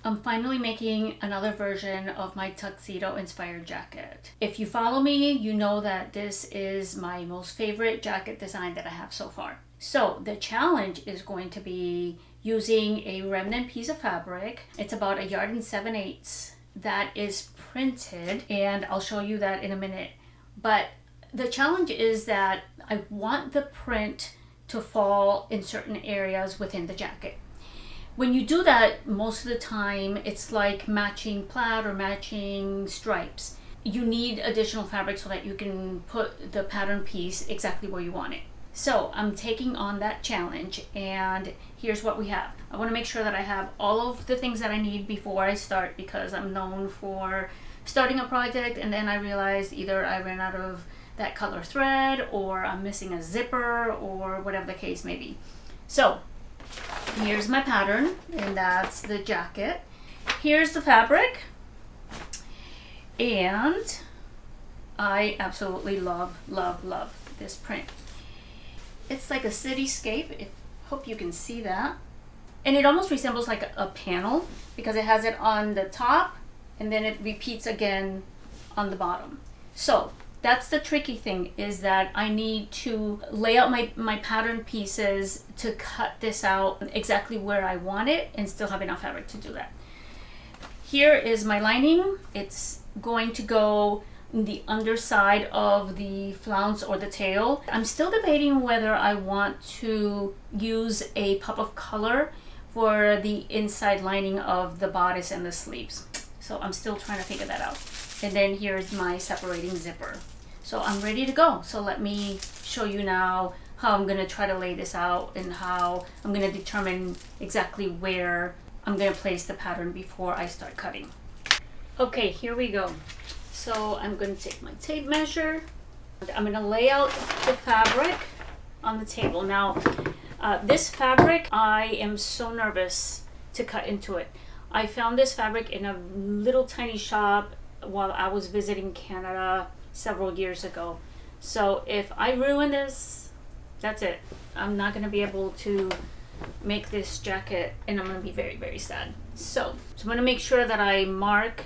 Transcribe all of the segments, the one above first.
I'm finally making another version of my tuxedo inspired jacket. If you follow me, you know that this is my most favorite jacket design that I have so far. So the challenge is going to be using a remnant piece of fabric. It's about 1 7/8 yards that is printed, and I'll show you that in a minute. But the challenge is that I want the print to fall in certain areas within the jacket. When you do that, most of the time, it's like matching plaid or matching stripes. You need additional fabric so that you can put the pattern piece exactly where you want it. So I'm taking on that challenge, and here's what we have. I want to make sure that I have all of the things that I need before I start, because I'm known for starting a project and then I realized either I ran out of that color thread or I'm missing a zipper or whatever the case may be. So here's my pattern, and that's the jacket. Here's the fabric, and I absolutely love this print. It's like a cityscape. I hope you can see that. And it almost resembles like a panel because it has it on the top and then it repeats again on the bottom. So that's the tricky thing, is that I need to lay out my pattern pieces to cut this out exactly where I want it and still have enough fabric to do that. Here is my lining. It's going to go in the underside of the flounce or the tail. I'm still debating whether I want to use a pop of color for the inside lining of the bodice and the sleeves. So I'm still trying to figure that out. And then here's my separating zipper. So I'm ready to go. So let me show you now how I'm going to try to lay this out and how I'm going to determine exactly where I'm going to place the pattern before I start cutting. Okay, here we go. So I'm going to take my tape measure. I'm going to lay out the fabric on the table. Now, this fabric, I am so nervous to cut into it. I found this fabric in a little tiny shop while I was visiting Canada several years ago. So if I ruin this, that's it. I'm not going to be able to make this jacket, and I'm going to be very, very sad. So I'm going to make sure that I mark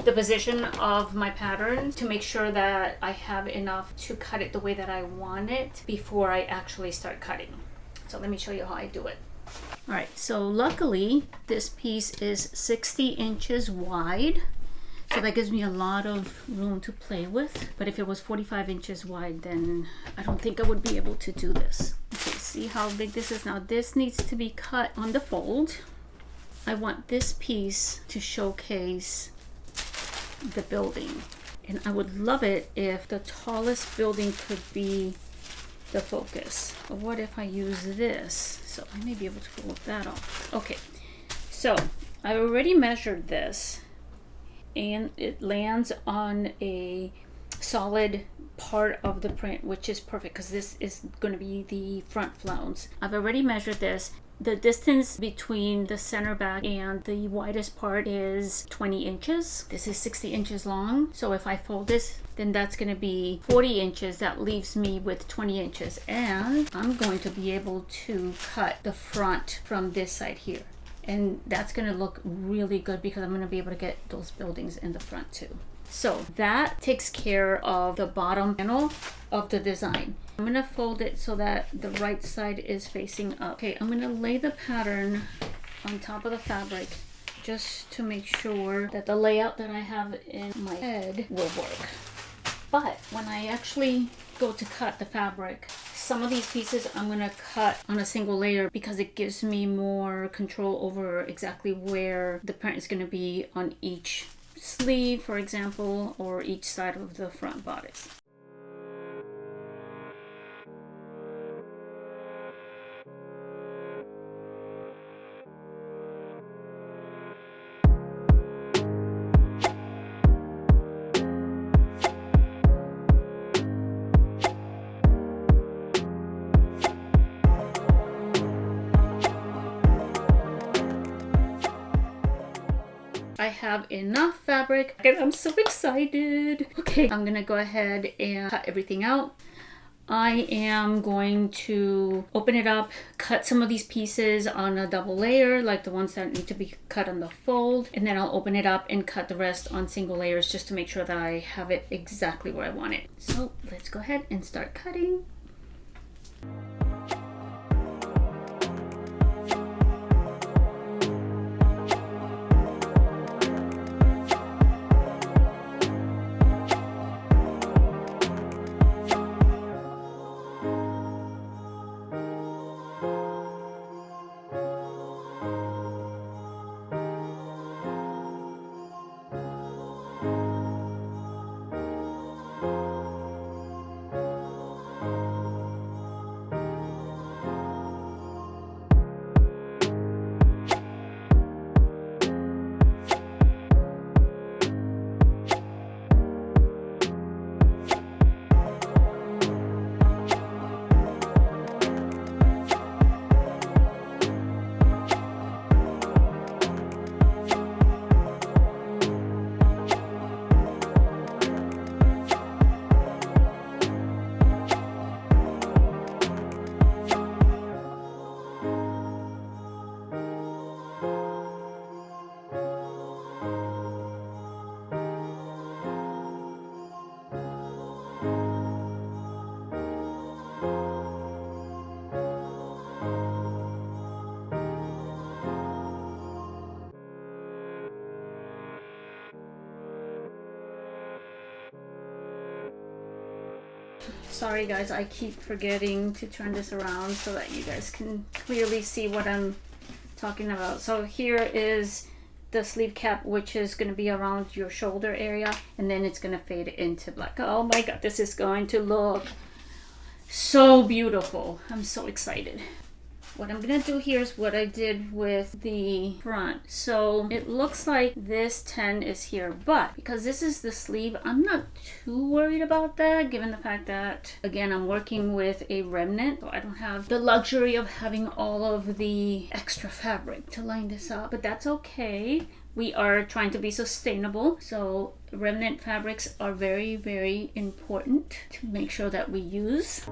the position of my pattern to make sure that I have enough to cut it the way that I want it before I actually start cutting. So let me show you how I do it. All right, so luckily this piece is 60 inches wide. So that gives me a lot of room to play with. But if it was 45 inches wide, then I don't think I would be able to do this. Okay, see how big this is? Now this needs to be cut on the fold. I want this piece to showcase the building. And I would love it if the tallest building could be the focus. But what if I use this? So I may be able to pull that off. Okay, so I already measured this, and it lands on a solid part of the print, which is perfect because this is going to be the front flounce. I've already measured this. The distance between the center back and the widest part is 20 inches. This is 60 inches long. So if I fold this, then that's going to be 40 inches. That leaves me with 20 inches. And I'm going to be able to cut the front from this side here. And that's going to look really good because I'm going to be able to get those buildings in the front too. So that takes care of the bottom panel of the design. I'm going to fold it so that the right side is facing up. Okay, I'm going to lay the pattern on top of the fabric just to make sure that the layout that I have in my head will work. But when I actually go to cut the fabric, some of these pieces I'm going to cut on a single layer because it gives me more control over exactly where the print is going to be on each sleeve, for example, or each side of the front bodice. I have enough fabric and I'm so excited. Okay, I'm gonna go ahead and cut everything out. I am going to open it up, cut some of these pieces on a double layer, like the ones that need to be cut on the fold, and then I'll open it up and cut the rest on single layers just to make sure that I have it exactly where I want it. So let's go ahead and start cutting. Sorry guys, I keep forgetting to turn this around so that you guys can clearly see what I'm talking about. So here is the sleeve cap, which is going to be around your shoulder area, and then it's going to fade into black. Oh my god, this is going to look so beautiful. I'm so excited. What I'm gonna do here is what I did with the front. So it looks like this 10 is here, but because this is the sleeve, I'm not too worried about that, given the fact that, again, I'm working with a remnant, so I don't have the luxury of having all of the extra fabric to line this up, but that's okay. We are trying to be sustainable, so remnant fabrics are very, very important to make sure that we use.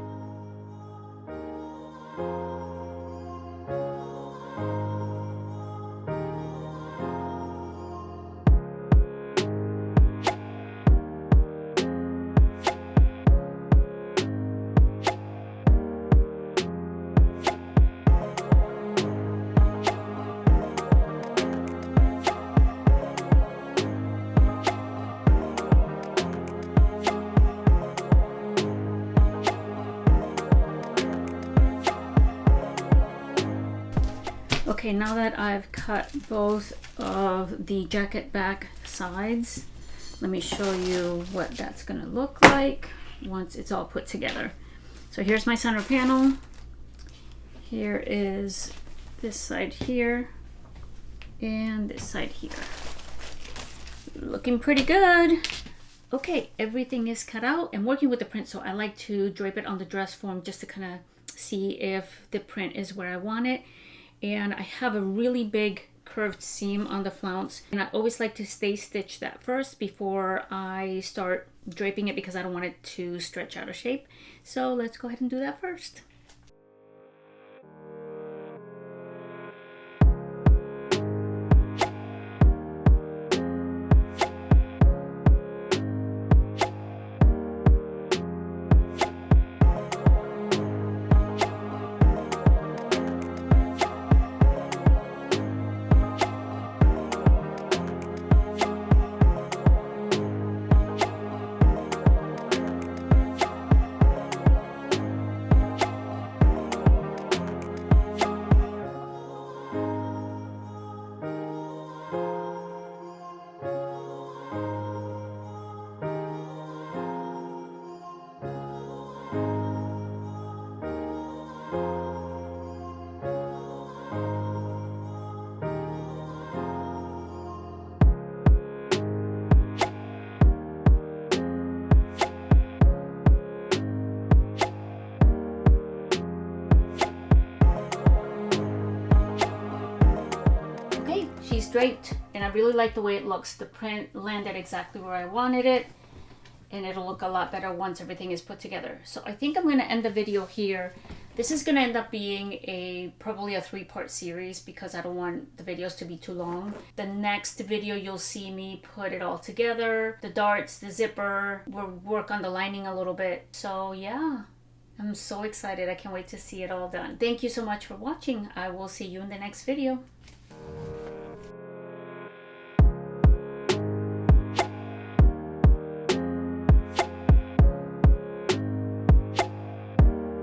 Okay, now that I've cut both of the jacket back sides, let me show you what that's gonna look like once it's all put together. So here's my center panel. Here is this side here and this side here. Looking pretty good. Okay, everything is cut out. I'm working with the print, so I like to drape it on the dress form just to kind of see if the print is where I want it. And I have a really big curved seam on the flounce, and I always like to stay stitch that first before I start draping it because I don't want it to stretch out of shape. So let's go ahead and do that first. Draped, and I really like the way it looks. The print landed exactly where I wanted it. and it'll look a lot better once everything is put together. So I think I'm going to end the video here. This is going to end up being probably a 3-part series because I don't want the videos to be too long. The next video you'll see me put it all together, the darts, the zipper, we'll work on the lining a little bit. So yeah, I'm so excited. I can't wait to see it all done. Thank you so much for watching. I will see you in the next video.